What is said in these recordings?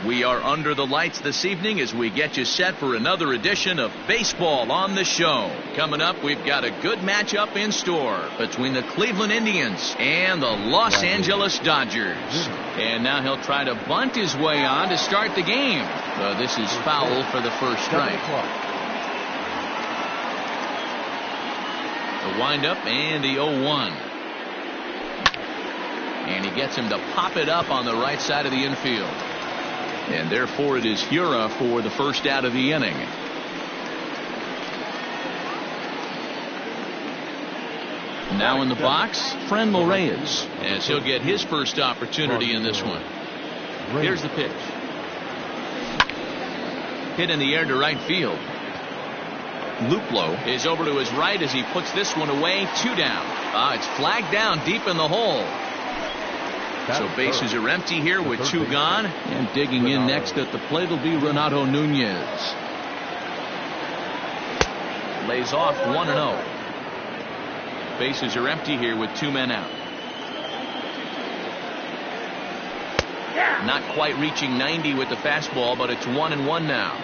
We are under the lights this evening as we get you set for another edition of Baseball on the Show. Coming up, we've got a good matchup in store between the Cleveland Indians and the Los Angeles Dodgers. And now he'll try to bunt his way on to start the game. This is foul for the first strike. The windup and the 0-1. And he gets him to pop it up on the right side of the infield. And therefore it is Hura for the first out of the inning. Now in the box, Franmil Reyes, as he'll get his first opportunity in this one. Here's the pitch. Hit in the air to right field. Luplow is over to his right as he puts this one away. 2 down. It's flagged down deep in the hole. So bases are empty here with 2 gone. And digging in next at the plate will be Renato Nunez. Lays off 1-0. Bases are empty here with 2 men out. Not quite reaching 90 with the fastball, but it's 1-1 now.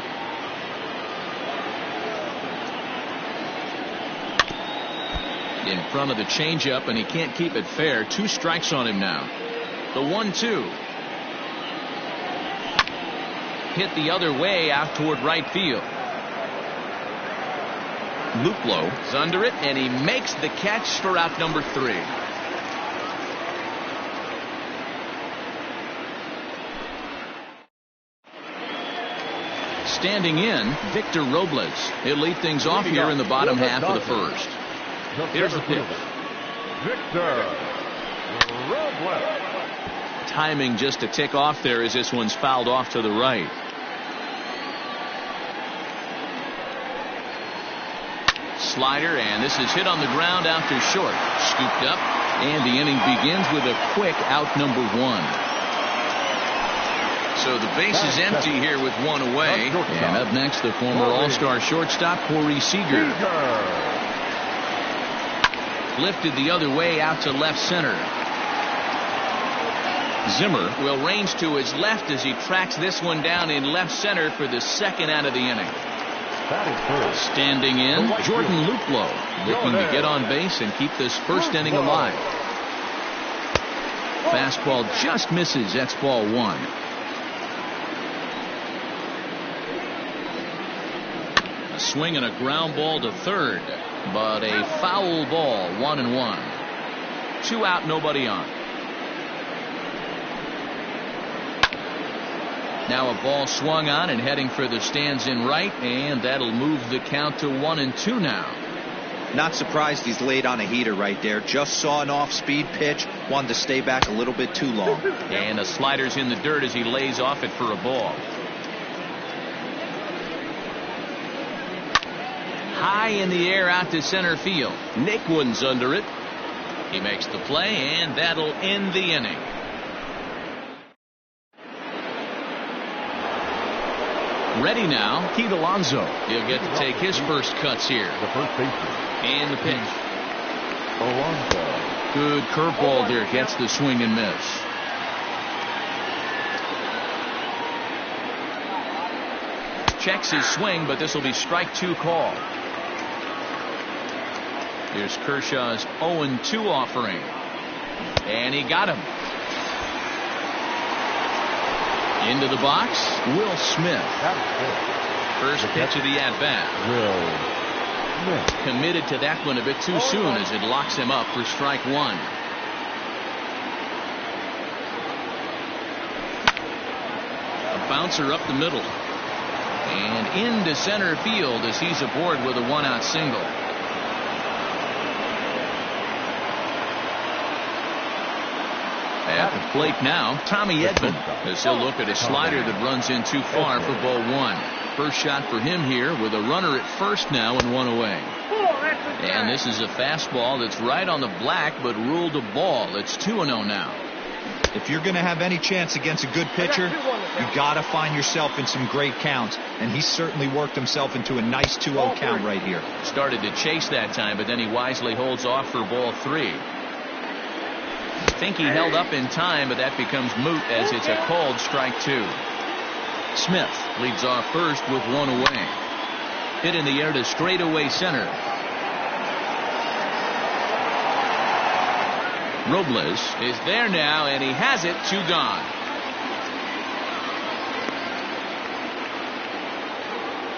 In front of the changeup, and he can't keep it fair. 2 strikes on him now. The 1-2. Hit the other way out toward right field. Luplow is under it, and he makes the catch for out number 3. Standing in, Victor Robles. He'll lead things off here in the bottom half of the first. Here's the pitch. Victor Robles. Timing just a tick off there as this one's fouled off to the right. Slider, and this is hit on the ground out to short. Scooped up, and the inning begins with a quick out number 1. So the base is empty here with 1 away. And up next, the former All-Star shortstop Corey Seager. Lifted the other way out to left center. Zimmer will range to his left as he tracks this one down in left center for the second out of the inning. Standing in, Jordan Luplow, looking to get on base and keep this first inning alive. Fastball just misses. That's ball 1. A swing and a ground ball to third, but a foul ball. 1-1. 2 out, nobody on. Now a ball swung on and heading for the stands in right, and that'll move the count to 1-2 now. Not surprised he's laid on a heater right there. Just saw an off-speed pitch. Wanted to stay back a little bit too long. And the slider's in the dirt as he lays off it for a ball. High in the air out to center field. Naquin's under it. He makes the play, and that'll end the inning. Ready now, Pete Alonso. He'll get to take his first cuts here. The first baseman. And the pitch. Alonso. Good curveball there. Gets the swing and miss. Checks his swing, but this will be strike 2 call. Here's Kershaw's 0-2 offering. And he got him. Into the box, Will Smith. First pitch of the at-bat. Committed to that one a bit too soon as it locks him up for strike 1. A bouncer up the middle. And into center field as he's aboard with a 1-out single. At the plate now, Tommy Edman, as he'll look at a slider that runs in too far for ball 1. First shot for him here with a runner at first now and 1 away. And this is a fastball that's right on the black but ruled a ball. It's 2-0 now. If you're going to have any chance against a good pitcher, you got to find yourself in some great counts, and he certainly worked himself into a nice 2-0 count right here. Started to chase that time, but then he wisely holds off for ball 3. I think he held up in time, but that becomes moot as it's a called strike 2. Smith leads off first with one away. Hit in the air to straightaway center. Robles is there now, and he has it. 2 gone.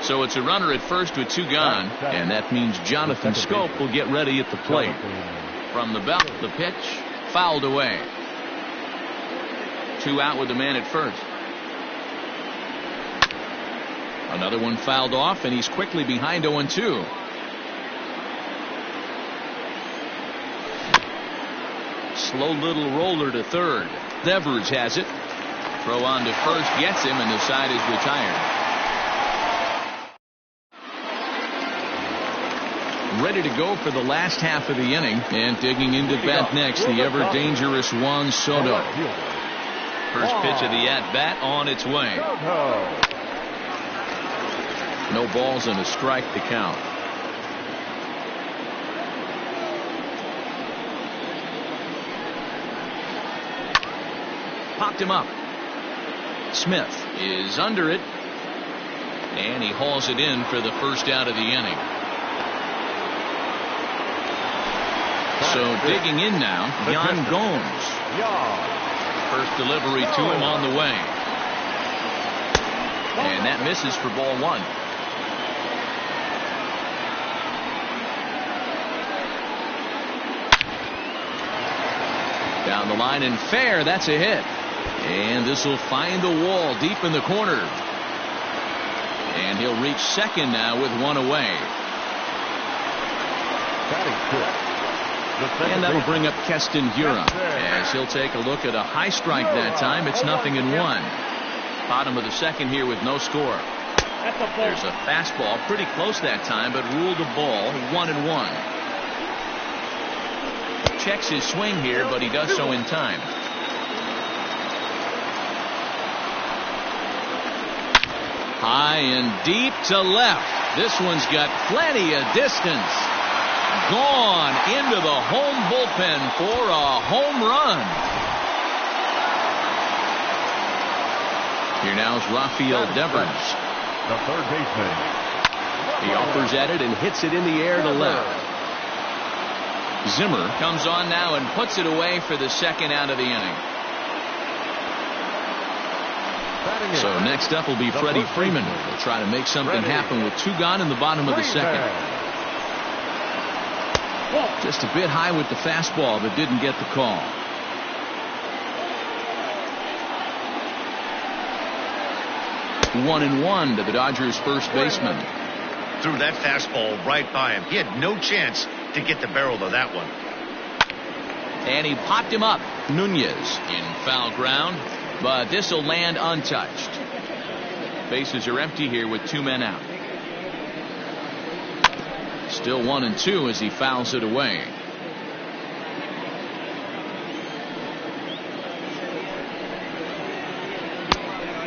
So it's a runner at first with 2 gone, and that means Jonathan Scope will get ready at the plate. From the belt, the pitch fouled away. 2 out with the man at first. Another one fouled off, and he's quickly behind 0-2. Slow little roller to third. Devers has it. Throw on to first gets him, and the side is retired. Ready to go for the last half of the inning, and digging into bat next, the ever dangerous Juan Soto. First pitch of the at-bat on its way. No balls and a strike to count. Popped him up. Smith is under it, and he hauls it in for the first out of the inning. So digging in now, Yan Gomes. First delivery to him on the way. And that misses for ball 1. Down the line and fair, that's a hit. And this will find the wall deep in the corner. And he'll reach second now with 1 away. And that'll bring up Keston Hiura, as he'll take a look at a high strike that time. It's 0-1. Bottom of the second here with no score. There's a fastball pretty close that time, but ruled a ball. 1-1. Checks his swing here, but he does so in time. High and deep to left. This one's got plenty of distance. Gone into the home bullpen for a home run. Here now is Rafael Devers. The third baseman. He offers at it and hits it in the air to left. Zimmer comes on now and puts it away for the second out of the inning. So next up will be Freddie Freeman. He'll try to make something happen with 2 gone in the bottom of the second. Just a bit high with the fastball, but didn't get the call. One and one to the Dodgers' first baseman. Threw that fastball right by him. He had no chance to get the barrel of that one. And he popped him up. Nunez in foul ground, but this will land untouched. Bases are empty here with 2 men out. Still 1-2 as he fouls it away.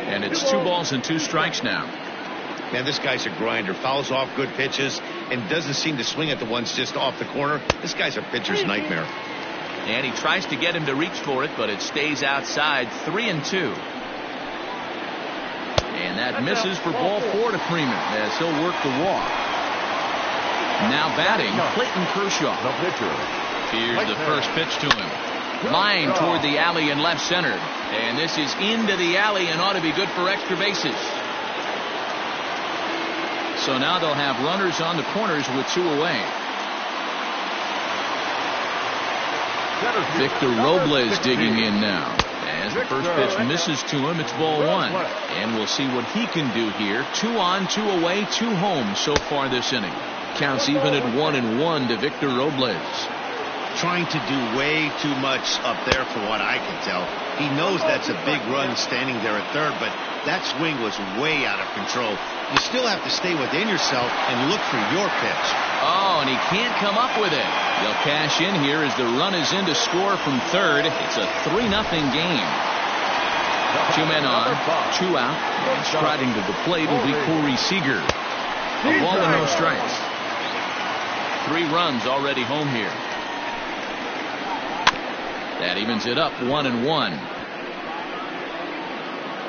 And it's 2 balls and 2 strikes now. Man, this guy's a grinder. Fouls off good pitches and doesn't seem to swing at the ones just off the corner. This guy's a pitcher's nightmare. And he tries to get him to reach for it, but it stays outside. 3-2. And that misses for ball 4 to Freeman as he'll work the walk. Now batting, Clayton Kershaw. Here's the first pitch to him. Line toward the alley in left center. And this is into the alley and ought to be good for extra bases. So now they'll have runners on the corners with 2 away. Victor Robles digging in now. As the first pitch misses to him, it's ball 1. And we'll see what he can do here. 2 on, 2 away, 2 home so far this inning. Counts even at 1-1 to Victor Robles. Trying to do way too much up there for what I can tell. He knows that's a big run standing there at third, but that swing was way out of control. You still have to stay within yourself and look for your pitch. Oh, and he can't come up with it. They'll cash in here as the run is in to score from third. It's a 3-0 game. 2 men on, 2 out, and striding to the plate will be Corey Seager. A ball and no strikes. 3 runs already home here. That evens it up 1-1.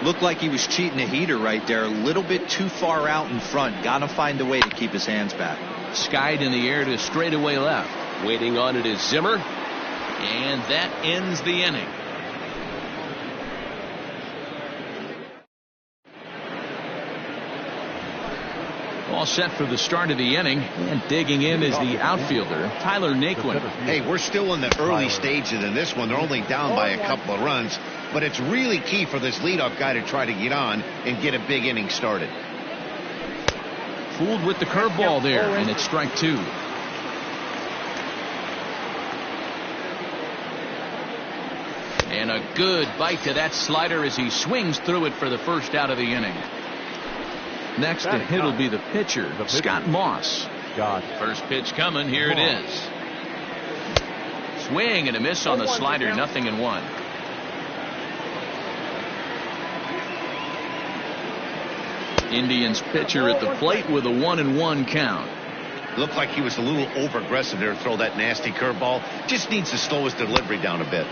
Looked like he was cheating a heater right there. A little bit too far out in front. Got to find a way to keep his hands back. Skied in the air to straightaway left. Waiting on it is Zimmer. And that ends the inning. All set for the start of the inning, and digging in is the outfielder, Tyler Naquin. Hey, we're still in the early stages in this one. They're only down by a couple of runs, but it's really key for this leadoff guy to try to get on and get a big inning started. Fooled with the curveball there, and it's strike two. And a good bite to that slider as he swings through it for the first out of the inning. Next to hit will be the pitcher, Scott Moss. First pitch coming. Here it is. Swing and a miss on the slider. 0-1. Indians pitcher at the plate with a 1-1 count. Looked like he was a little over-aggressive there to throw that nasty curveball. Just needs to slow his delivery down a bit.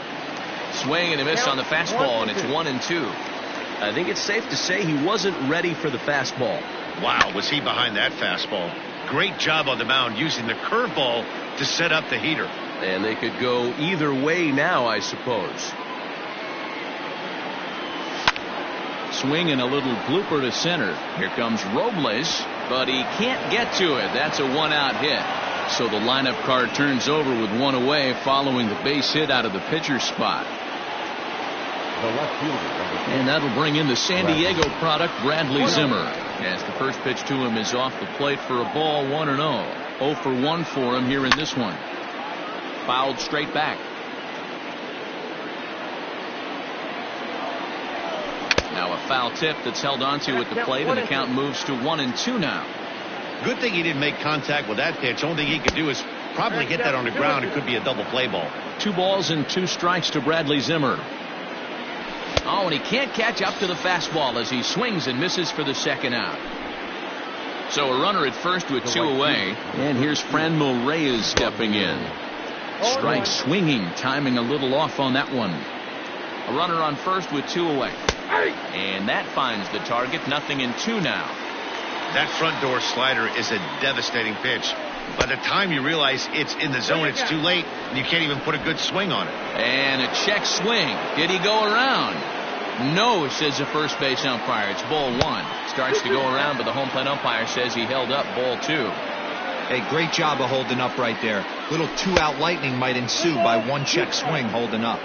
Swing and a miss on the fastball, and it's 1-2. I think it's safe to say he wasn't ready for the fastball. Wow, was he behind that fastball. Great job on the mound using the curveball to set up the heater. And they could go either way now, I suppose. Swing and a little blooper to center. Here comes Robles, but he can't get to it. That's a one-out hit. So the lineup card turns over with one away following the base hit out of the pitcher's spot. And that'll bring in the San Diego product, Bradley Zimmer, as the first pitch to him is off the plate for a ball. 1-0. 0 for 1 for him here in this one. Fouled straight back. Now a foul tip that's held onto at the plate, and the count moves to 1-2 now. Good thing he didn't make contact with that pitch. Only thing he could do is probably hit that on the ground. It could be a double play ball. 2 balls and 2 strikes to Bradley Zimmer. Oh, and he can't catch up to the fastball as he swings and misses for the second out. So a runner at first with 2 away. And here's Franmil Reyes stepping in. Strike swinging, timing a little off on that one. A runner on first with 2 away. And that finds the target. 0-2 now. That front door slider is a devastating pitch. By the time you realize it's in the zone, it's too late, and you can't even put a good swing on it. And a check swing. Did he go around? No, says the first base umpire. It's ball 1. Starts to go around, but the home plate umpire says he held up ball 2. Hey, great job of holding up right there. Little 2-out lightning might ensue by 1 check swing holding up.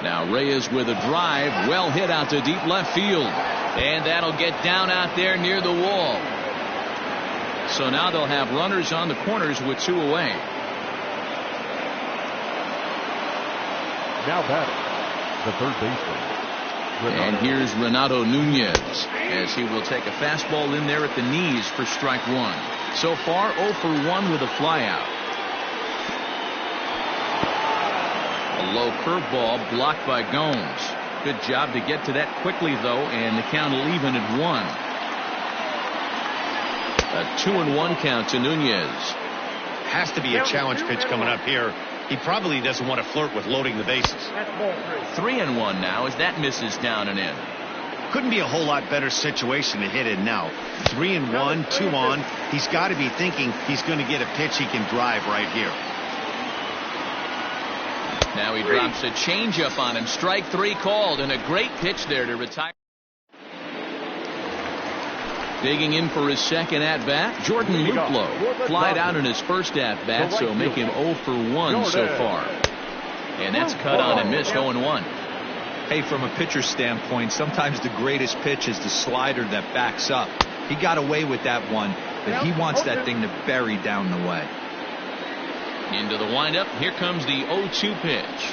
Now Reyes with a drive, well hit out to deep left field. And that'll get down out there near the wall. So now they'll have runners on the corners with 2 away. Now batting, the third baseman. And here's Renato Nunez as he will take a fastball in there at the knees for strike 1. So far 0 for 1 with a flyout. A low curveball blocked by Gomes. Good job to get to that quickly, though, and the count will even at 1. A 2-1 count to Nunez. Has to be a challenge pitch coming up here. He probably doesn't want to flirt with loading the bases. 3-1 now as that misses down and in. Couldn't be a whole lot better situation to hit in now. 3-1, 2 on. He's got to be thinking he's going to get a pitch he can drive right here. Now he drops a changeup on him. Strike 3 called, and a great pitch there to retire. Digging in for his second at-bat, Jordan Luplow. Flied out in his first at-bat, so make him 0 for 1 so far. And that's cut on and missed 0-1. Hey, from a pitcher's standpoint, sometimes the greatest pitch is the slider that backs up. He got away with that one, but he wants that thing to bury down the way. Into the windup. Here comes the 0-2 pitch.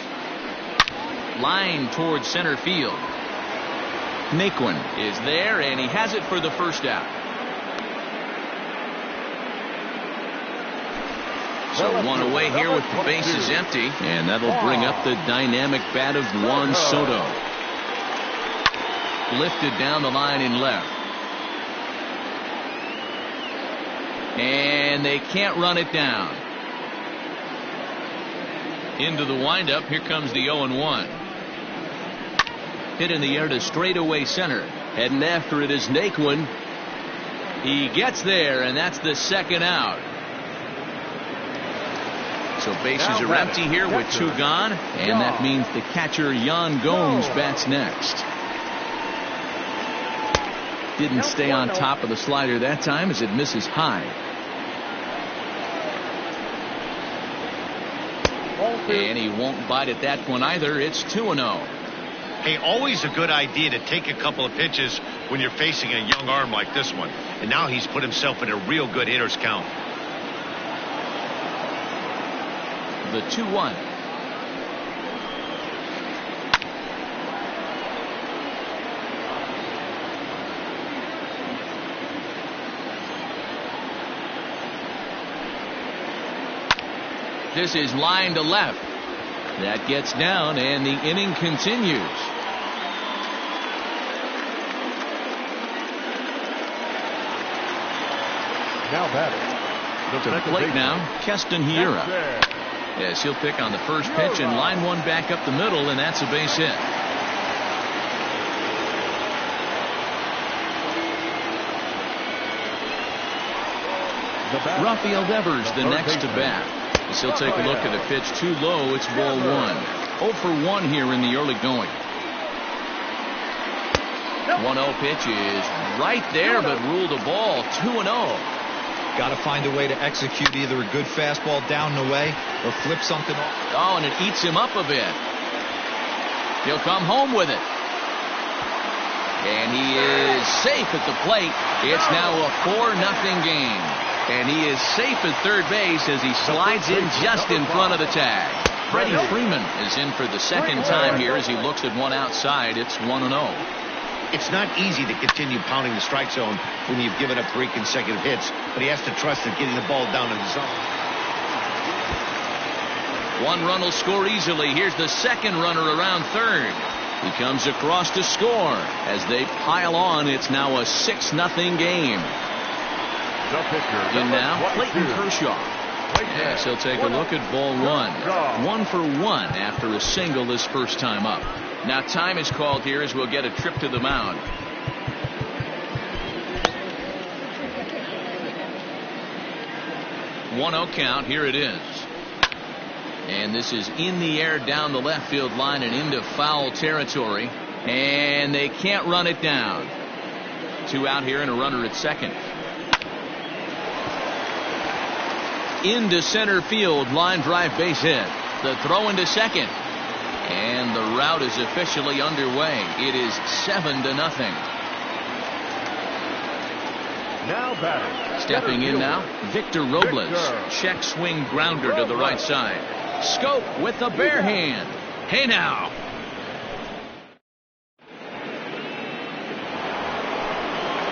Line towards center field. Naquin is there, and he has it for the first out. So 1 away here with the bases empty, and that'll bring up the dynamic bat of Juan Soto. Lifted down the line in left. And they can't run it down. Into the windup. Here comes the 0-1. Hit in the air to straightaway center. Heading after it is Naquin. He gets there, and that's the second out. So bases are empty here with 2 gone, and that means the catcher Yan Gomes bats next. Didn't stay on top of the slider that time as it misses high. And he won't bite at that one either. It's 2-0. Hey, always a good idea to take a couple of pitches when you're facing a young arm like this one. And now he's put himself in a real good hitter's count. The 2-1. This is line to left. That gets down, and the inning continues. Now batting. To the plate now, Keston Hiura. Yes, he'll pick on the first pitch, and line one back up the middle, and that's a base hit. Rafael Devers, the next to bat. As he'll take a look at a pitch too low, it's ball 1. 0 for 1 here in the early going. 1-0 pitch is right there, but ruled a ball. 2-0. Got to find a way to execute either a good fastball down the way or flip something off. Oh, and it eats him up a bit. He'll come home with it. And he is safe at the plate. It's now a 4-0 game. And he is safe at third base as he slides in just in front of the tag. Freddie Freeman is in for the second time here as he looks at one outside. It's 1-0. It's not easy to continue pounding the strike zone when you've given up 3 consecutive hits, but he has to trust that getting the ball down in the zone. 1 run will score easily. Here's the second runner around third. He comes across to score. As they pile on, it's now a 6-0 game. In now, Clayton Kershaw. Yes, he'll take a look at ball 1. 1 for 1 after a single this first time up. Now time is called here as we'll get a trip to the mound. One-0 count. Here it is. And this is in the air down the left field line and into foul territory. And they can't run it down. 2 out here and a runner at second. Into center field, line drive base hit. The throw into second. And the route is officially underway. It is 7-0. Now batting. Stepping in now, Victor Robles. Check swing grounder to the right side. Scope with the bare hand. Hey now.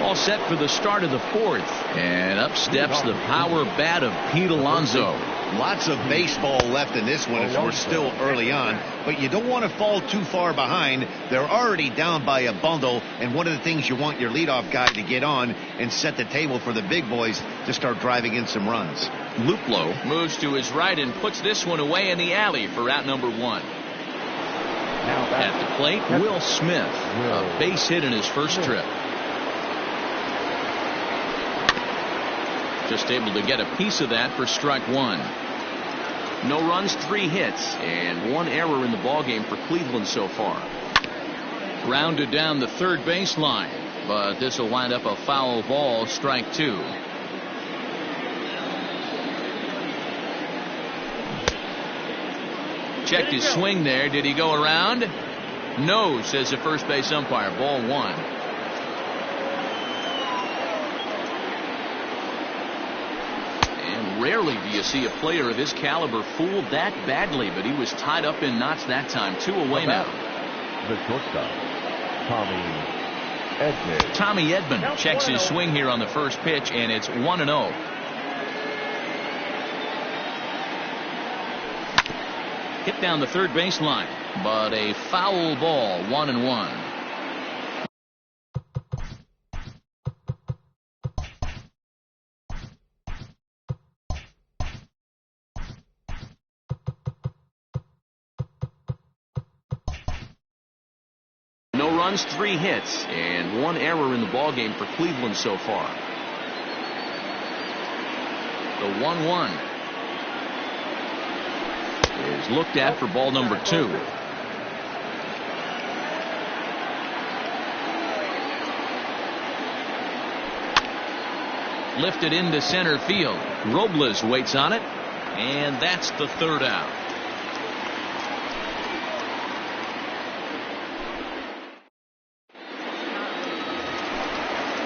All set for the start of the 4th. And up steps the power bat of Pete Alonso. Lots of baseball left in this one as we're still early on, but you don't want to fall too far behind. They're already down by a bundle, and one of the things you want your leadoff guy to get on and set the table for the big boys to start driving in some runs. Luplow moves to his right and puts this one away in the alley for out number 1. At the plate, Will Smith, a base hit in his first trip. Just able to get a piece of that for strike 1. No runs, 3 hits, and 1 error in the ballgame for Cleveland so far. Grounded down the third baseline, but this will wind up a foul ball, strike 2. Checked his swing there. Did he go around? No, says the first base umpire. Ball 1. Rarely do you see a player of his caliber fooled that badly, but he was tied up in knots that time. 2 away now. The shortstop, Tommy Edman checks his swing here on the first pitch, and it's 1-0. Hit down the third baseline, but a foul ball. 1-1. runs, 3 hits, and 1 error in the ballgame for Cleveland so far. The 1-1 is looked at for ball number 2. Lifted into center field. Robles waits on it, and that's the 3rd out.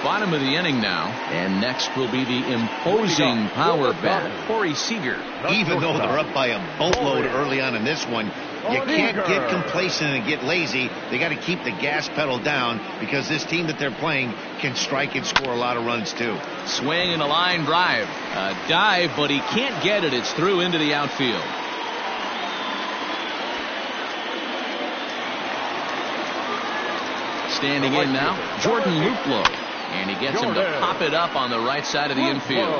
Bottom of the inning now, and next will be the imposing power bat, Corey Seager. Even though they're up by a boatload early on in this one, you can't get complacent and get lazy. They got to keep the gas pedal down because this team that they're playing can strike and score a lot of runs too. Swing and a line drive. A dive, but he can't get it. It's through into the outfield. Standing in now, Jordan Luplow. And he gets him to pop it up on the right side of the infield.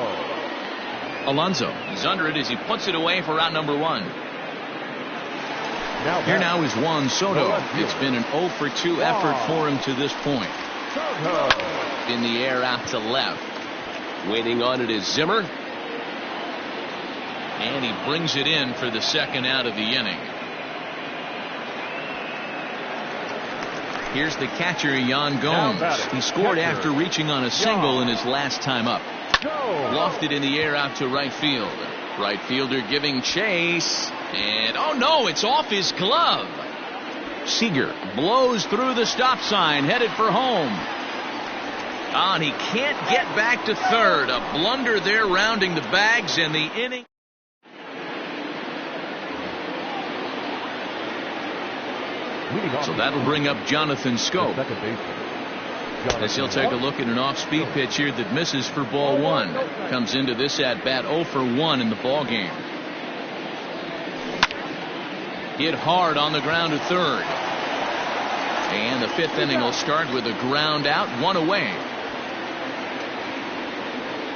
Alonso is under it as he puts it away for out number 1. Here now is Juan Soto. It's been an 0 for 2 effort for him to this point. In the air out to left. Waiting on it is Zimmer. And he brings it in for the 2nd out of the inning. Here's the catcher, Yan Gomes. He scored after reaching on a single in his last time up. Lofted in the air out to right field. Right fielder giving chase. And, oh no, it's off his glove. Seager blows through the stop sign, headed for home. And he can't get back to 3rd. A blunder there rounding the bags, and the inning. So that'll bring up Jonathan Scope, as he'll take a look at an off-speed pitch here that misses for ball 1. Comes into this at-bat 0 for 1 in the ballgame. Hit hard on the ground to 3rd. And the 5th inning will start with a ground out, 1 away.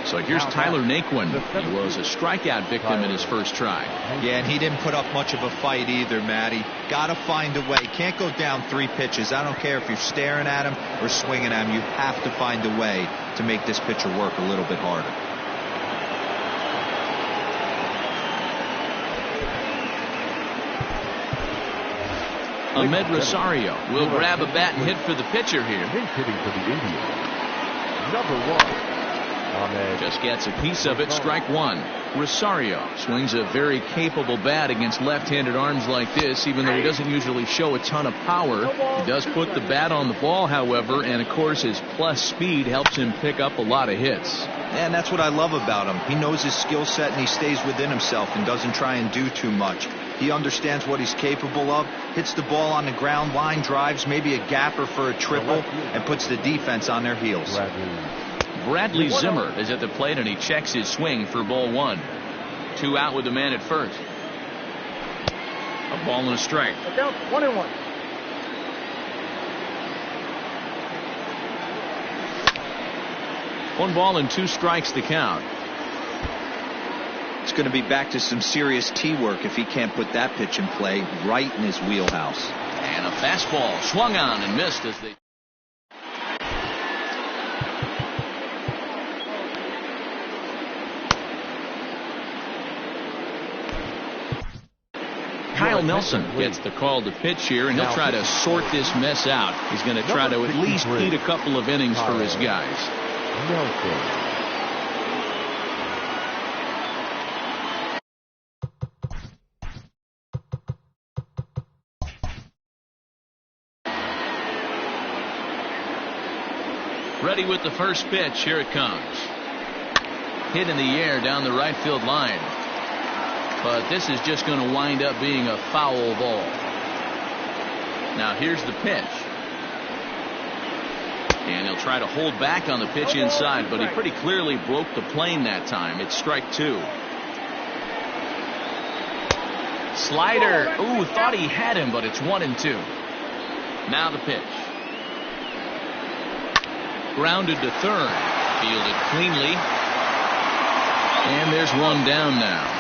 So here's Tyler Naquin. He was a strikeout victim in his first try. Yeah, and he didn't put up much of a fight either, Matty. Got to find a way. Can't go down 3 pitches. I don't care if you're staring at him or swinging at him. You have to find a way to make this pitcher work a little bit harder. Ahmed Rosario will grab a bat and hit for the pitcher here. Hitting for the Indians. Number 1. Just gets a piece of it. Strike 1. Rosario swings a very capable bat against left-handed arms like this, even though he doesn't usually show a ton of power. He does put the bat on the ball, however, and of course his plus speed helps him pick up a lot of hits. And that's what I love about him. He knows his skill set and he stays within himself and doesn't try and do too much. He understands what he's capable of, hits the ball on the ground, line drives, maybe a gapper for a triple, and puts the defense on their heels. Bradley Zimmer is at the plate, and he checks his swing for ball 1. 2 out with the man at first. A ball and a strike. 1-1. 1 ball and 2 strikes to count. It's going to be back to some serious tee work if he can't put that pitch in play right in his wheelhouse. And a fastball swung on and missed as they. Kyle Nelson gets the call to pitch here, and he'll try to sort this mess out. He's going to try to at least eat a couple of innings for his guys. Ready with the first pitch. Here it comes. Hit in the air down the right field line. But this is just going to wind up being a foul ball. Now here's the pitch. And he'll try to hold back on the pitch inside, but he pretty clearly broke the plane that time. It's strike 2. Slider. Ooh, thought he had him, but it's 1-2. Now the pitch. Grounded to third. Fielded cleanly. And there's one down now.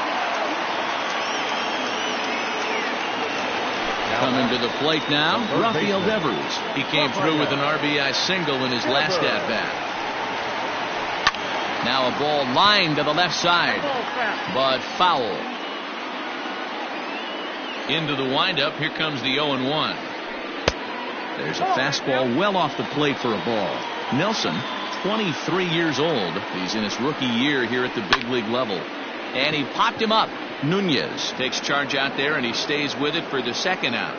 Coming to the plate now, Rafael Devers. He came through with an RBI single in his last at-bat. Now a ball lined to the left side, but foul. Into the windup, here comes the 0-1. There's a fastball well off the plate for a ball. Nelson, 23 years old. He's in his rookie year here at the big league level. And he popped him up. Nunez takes charge out there, and he stays with it for the second out.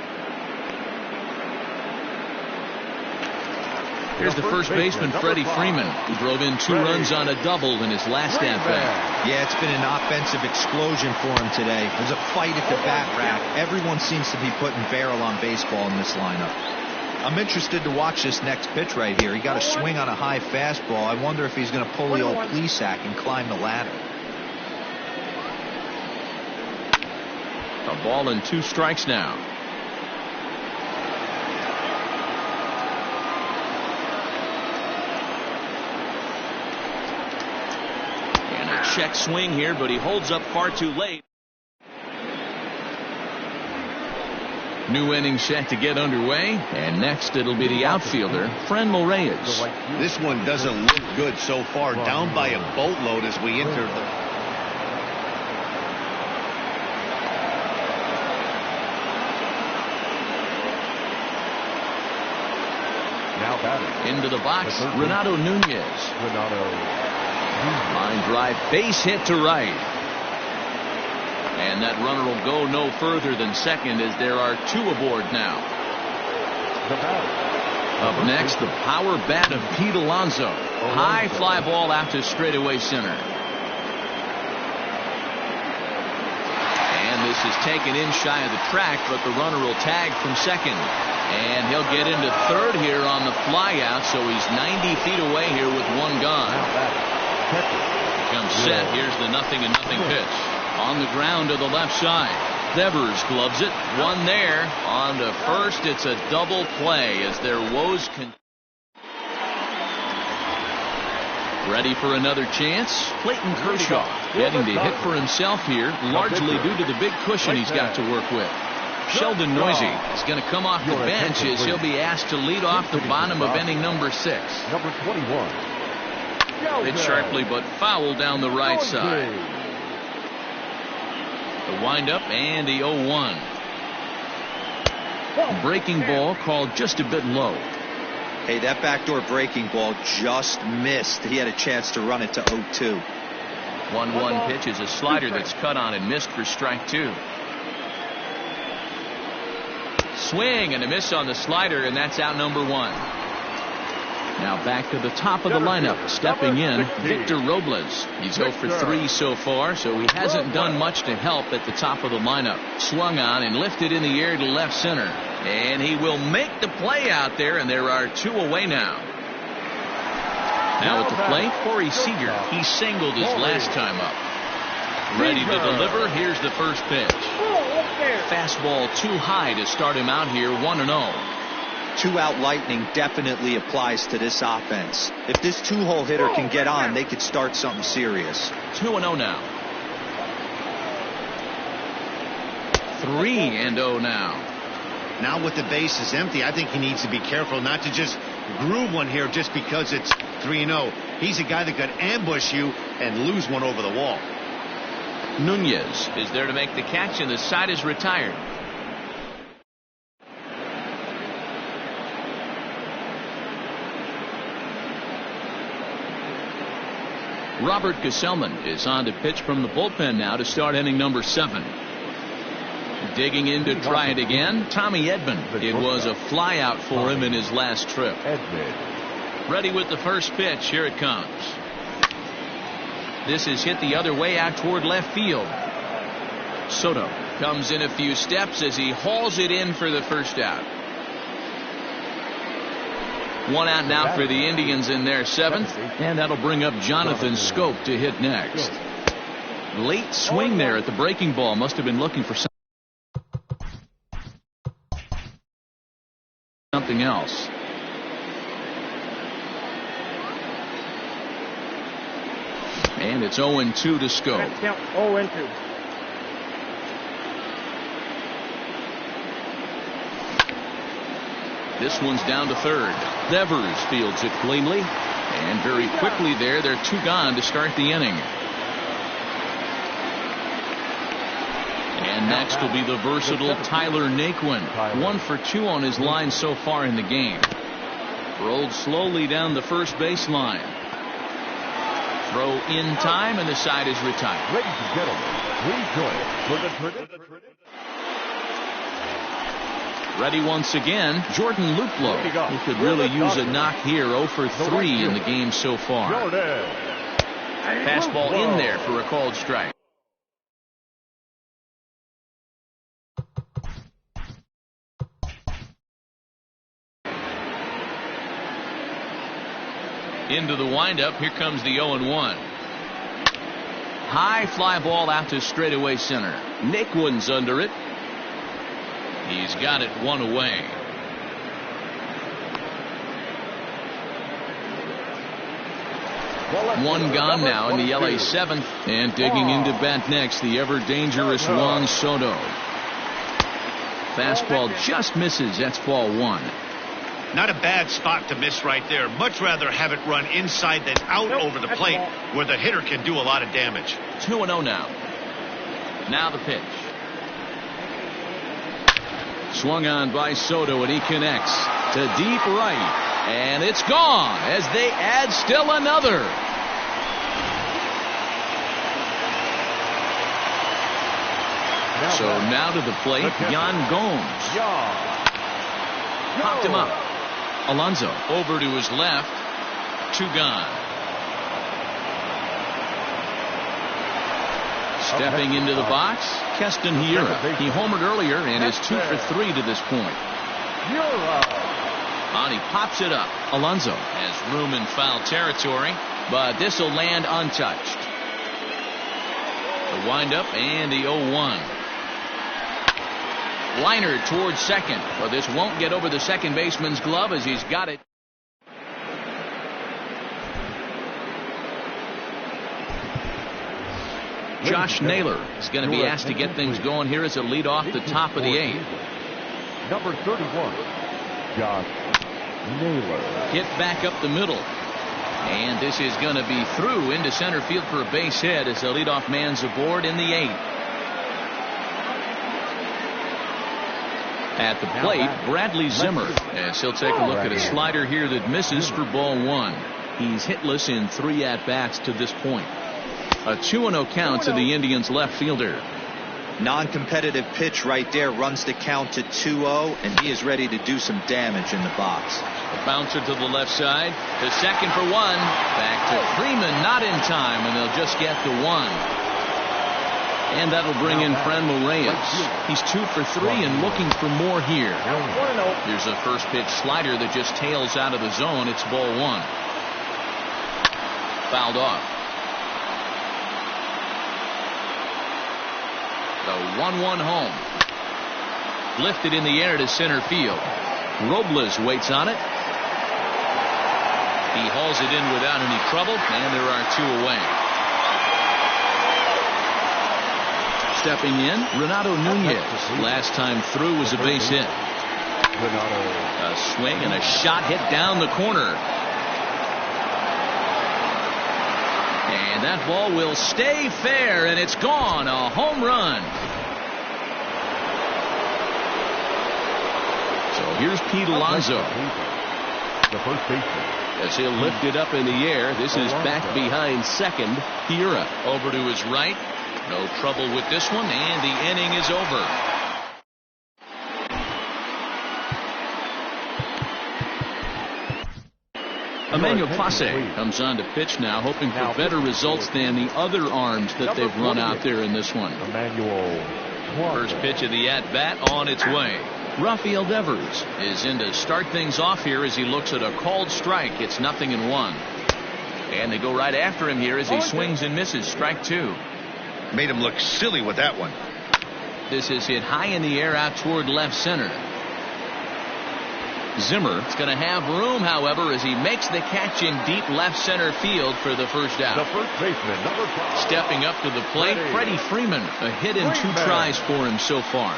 Here's the first baseman, Freddie Freeman, who drove in 2 runs on a double in his last at-bat. Yeah, it's been an offensive explosion for him today. There's a fight at the bat rack. Everyone seems to be putting barrel on baseball in this lineup. I'm interested to watch this next pitch right here. He got a swing on a high fastball. I wonder if he's going to pull the old Plesac and climb the ladder. A ball and 2 strikes now. And a check swing here, but he holds up far too late. New inning set to get underway, and next it'll be the outfielder, Franmil Reyes. This one doesn't look good so far. Down by a boatload as we enter the... Into the box, Renato Nunez. Line drive, base hit to right. And that runner will go no further than second as there are 2 aboard now. Up next, the power bat of Pete Alonso. High fly ball out to straightaway center. And this is taken in shy of the track, but the runner will tag from second. And he'll get into third here on the fly out, so he's 90 feet away here with 1 gone. Comes set. Here's the 0-0 pitch. On the ground to the left side. Devers gloves it. 1 there. On to first. It's a double play as their woes can. Ready for another chance. Clayton Kershaw getting to hit for himself here, largely due to the big cushion he's got to work with. Sheldon Noisy is going to come off the bench as he'll be asked to lead off the bottom of inning number 6. Number 21. Hit sharply but foul down the right side. The windup and the 0-1. Breaking ball called just a bit low. Hey, that backdoor breaking ball just missed. He had a chance to run it to 0-2. 1-1 pitch is a slider that's cut on and missed for strike 2. Swing and a miss on the slider, and that's out number 1. Now back to the top of the lineup. Stepping in, Victor Robles. He's 0 for 3 so far, so he hasn't done much to help at the top of the lineup. Swung on and lifted in the air to left center. And he will make the play out there, and there are 2 away now. Now at the plate, Corey Seager. He singled his last time up. Ready to deliver. Here's the first pitch. Fastball too high to start him out here 1-0. 2-out lightning definitely applies to this offense. If this 2-hole hitter can get on, they could start something serious. 2-0 now. 3-0 now. Now with the bases empty, I think he needs to be careful not to just groove one here just because it's 3-0. He's a guy that could ambush you and lose one over the wall. Nunez is there to make the catch, and the side is retired. Robert Gesellman is on to pitch from the bullpen now to start inning number 7. Digging in to try it again, Tommy Edman. It was a fly out for him in his last trip. Ready with the first pitch. Here it comes. This is hit the other way out toward left field. Soto comes in a few steps as he hauls it in for the first out. 1 out now for the Indians in their 7th, and that'll bring up Jonathan Scope to hit next. Late swing there at the breaking ball. Must have been looking for something else. And it's 0-2 to Scope. 0-2. This one's down to third. Devers fields it cleanly. And very quickly there, they're 2 gone to start the inning. And next will be the versatile Tyler Naquin. 1 for 2 on his line so far in the game. Rolled slowly down the first baseline. Throw in time, and the side is retired. Ladies and gentlemen, please join us for the ready once again, Jordan Luplow. He could really use a knock here. 0 for 3 in the game so far. Fastball in there for a called strike. Into the windup. Here comes the 0-1. High fly ball out to straightaway center. Naquin's under it. He's got it 1 away. One gone now in the LA 7th. And digging into bat next, the ever dangerous Juan Soto. Fastball just misses. That's ball 1. Not a bad spot to miss right there. Much rather have it run inside than out over the plate where the hitter can do a lot of damage. 2-0 now. Now the pitch. Swung on by Soto, and he connects to deep right. And it's gone as they add still another. So now to the plate, Yan Gomes. Popped him up. Alonso over to his left. 2 gone. Stepping into the box, Keston Hiura. He homered earlier and is 2 for 3 to this point. And he pops it up. Alonso has room in foul territory, but this will land untouched. The windup and the 0-1. Liner towards second, but this won't get over the second baseman's glove as he's got it. Josh Naylor is going to be asked to get things going here as a lead off the top of the 8th. Number 31, Josh Naylor. Hit back up the middle. And this is going to be through into center field for a base hit as the leadoff man's aboard in the 8th. At the plate, Bradley Zimmer, as he'll take a look at a slider here that misses for ball 1. He's hitless in 3 at-bats to this point. A 2-0 count to the Indians left fielder. Non-competitive pitch right there, runs the count to 2-0, and he is ready to do some damage in the box. A bouncer to the left side, to second for 1. Back to Freeman, not in time, and they'll just get the 1. And that'll bring in Franmil Reyes. He's 2 for 3 and looking for more here. Here's a first pitch slider that just tails out of the zone. It's ball 1. Fouled off. The 1-1 home. Lifted in the air to center field. Robles waits on it. He hauls it in without any trouble, and there are 2 away. Stepping in, Renato Nunez. Last time through was a base hit. A swing and a shot hit down the corner. And that ball will stay fair, and it's gone. A home run. So here's Pete Alonso. The first baseman. As he'll lift it up in the air. This is back behind second. Hiura over to his right. No trouble with this one, and the inning is over. Emmanuel Clase comes on to pitch now, hoping for better results than the other arms that they've run out there in this one. First pitch of the at-bat on its way. Rafael Devers is in to start things off here as he looks at a called strike. It's 0-1. And they go right after him here as he swings and misses. Strike 2. Made him look silly with that one. This is hit high in the air out toward left center. Zimmer is going to have room, however, as he makes the catch in deep left center field for the first out. The first baseman, number 5. Stepping up to the plate, Freddie Freeman. A hit in 2 tries for him so far.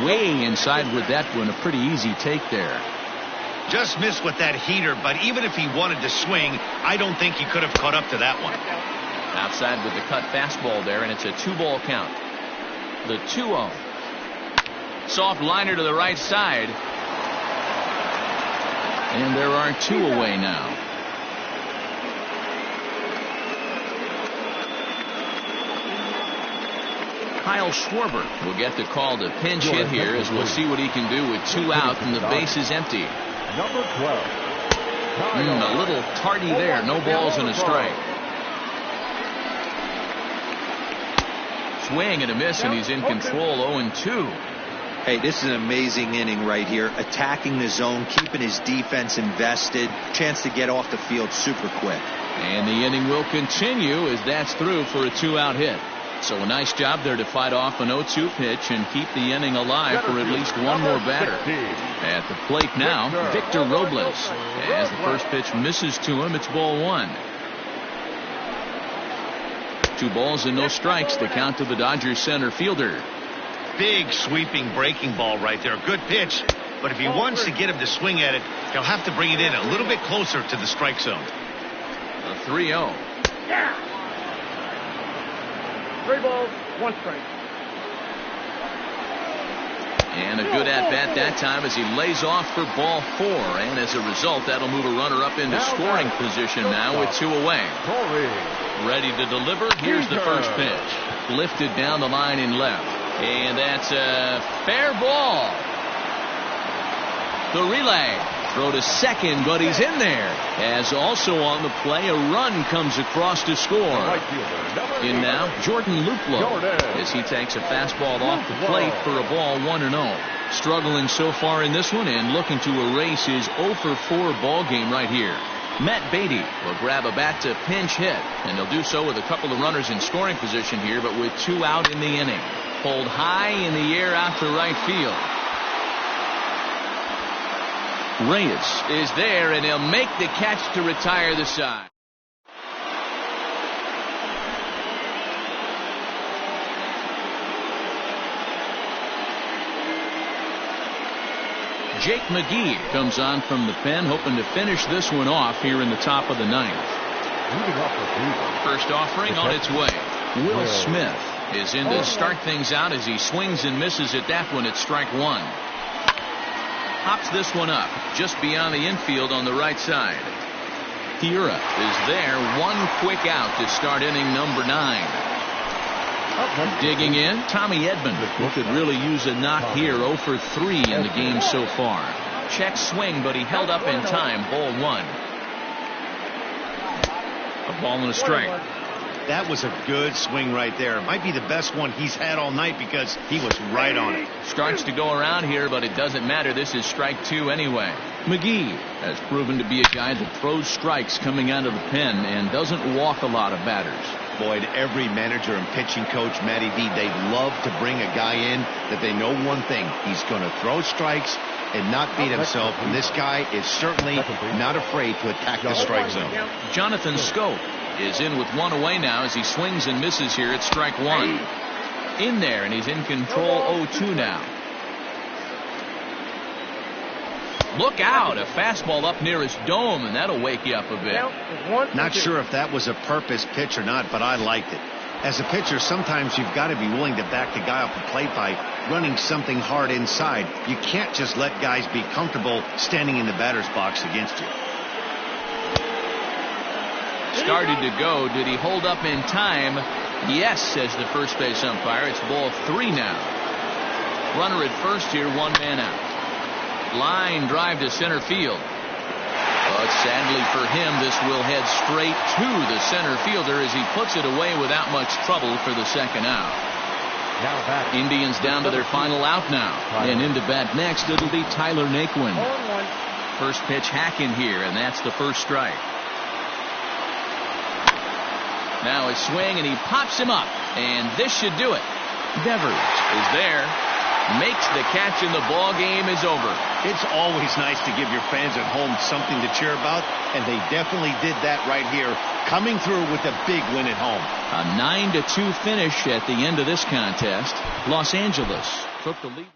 Way inside with that one. A pretty easy take there. Just missed with that heater, but even if he wanted to swing, I don't think he could have caught up to that one. Outside with the cut fastball there, and it's a 2-ball count. The 2-0. Soft liner to the right side. And there are 2 away now. Kyle Schwarber will get the call to pinch hit here, as we'll see what he can do with 2 out and the base is empty. Number 12. A little tardy there. No balls and a strike. Swing and a miss, and he's in control. 0-2. Hey, this is an amazing inning right here. Attacking the zone, keeping his defense invested. Chance to get off the field super quick. And the inning will continue as that's through for a 2-out hit. So a nice job there to fight off an 0-2 pitch and keep the inning alive for at least one more batter. At the plate now, Victor Robles. As the first pitch misses to him, it's ball 1. 2 balls and no strikes to count to the Dodgers center fielder. Big sweeping breaking ball right there. Good pitch. But if he wants to get him to swing at it, he'll have to bring it in a little bit closer to the strike zone. A 3-0. 3 balls, 1 strike. And a good at-bat that time as he lays off for ball 4. And as a result, that'll move a runner up into scoring position now with 2 away. Ready to deliver. Here's the first pitch. Lifted down the line in left. And that's a fair ball. The relay. Throw to second, but he's in there. As also on the play, a run comes across to score. In now, Jordan Luplow, as he takes a fastball off the plate for a ball 1-0. Struggling so far in this one and looking to erase his 0-for-4 ball game right here. Matt Beatty will grab a bat to pinch hit, and he'll do so with a couple of runners in scoring position here, but with 2 out in the inning. Pulled high in the air out to right field. Reyes is there, and he'll make the catch to retire the side. Jake McGee comes on from the pen, hoping to finish this one off here in the top of the 9th. First offering on its way. Will Smith is in to start things out as he swings and misses at that one at strike 1. Pops this one up just beyond the infield on the right side. Hiura is there. 1 quick out to start inning number 9. Digging in, Tommy Edman, who could really use a knock here. 0-for-3 in the game so far. Check swing, but he held up in time. Ball 1. A ball and a strike. That was a good swing right there. Might be the best one he's had all night because he was right on it. Starts to go around here, but it doesn't matter. This is strike 2 anyway. McGee has proven to be a guy that throws strikes coming out of the pen and doesn't walk a lot of batters. Boyd, every manager and pitching coach, Matty V, they love to bring a guy in that they know one thing. He's going to throw strikes and not beat himself. And this guy is certainly not afraid to attack the strike zone. Jonathan Scope is in with 1 away now as he swings and misses here at strike 1. In there, and he's in control. 0-2 now. Look out, a fastball up near his dome, and that'll wake you up a bit. Not sure if that was a purpose pitch or not, but I liked it. As a pitcher, sometimes you've got to be willing to back the guy off the plate by running something hard inside. You can't just let guys be comfortable standing in the batter's box against you. Started to go. Did he hold up in time? Yes, says the first base umpire. It's ball 3 now. Runner at first here, 1 man out. Line drive to center field. But sadly for him, this will head straight to the center fielder as he puts it away without much trouble for the second out. Indians down to their final out now. And into bat next, it'll be Tyler Naquin. First pitch hack in here, and that's the first strike. Now a swing, and he pops him up, and this should do it. Devers is there, makes the catch, and the ball game is over. It's always nice to give your fans at home something to cheer about, and they definitely did that right here, coming through with a big win at home. A 9-2 finish at the end of this contest. Los Angeles took the lead.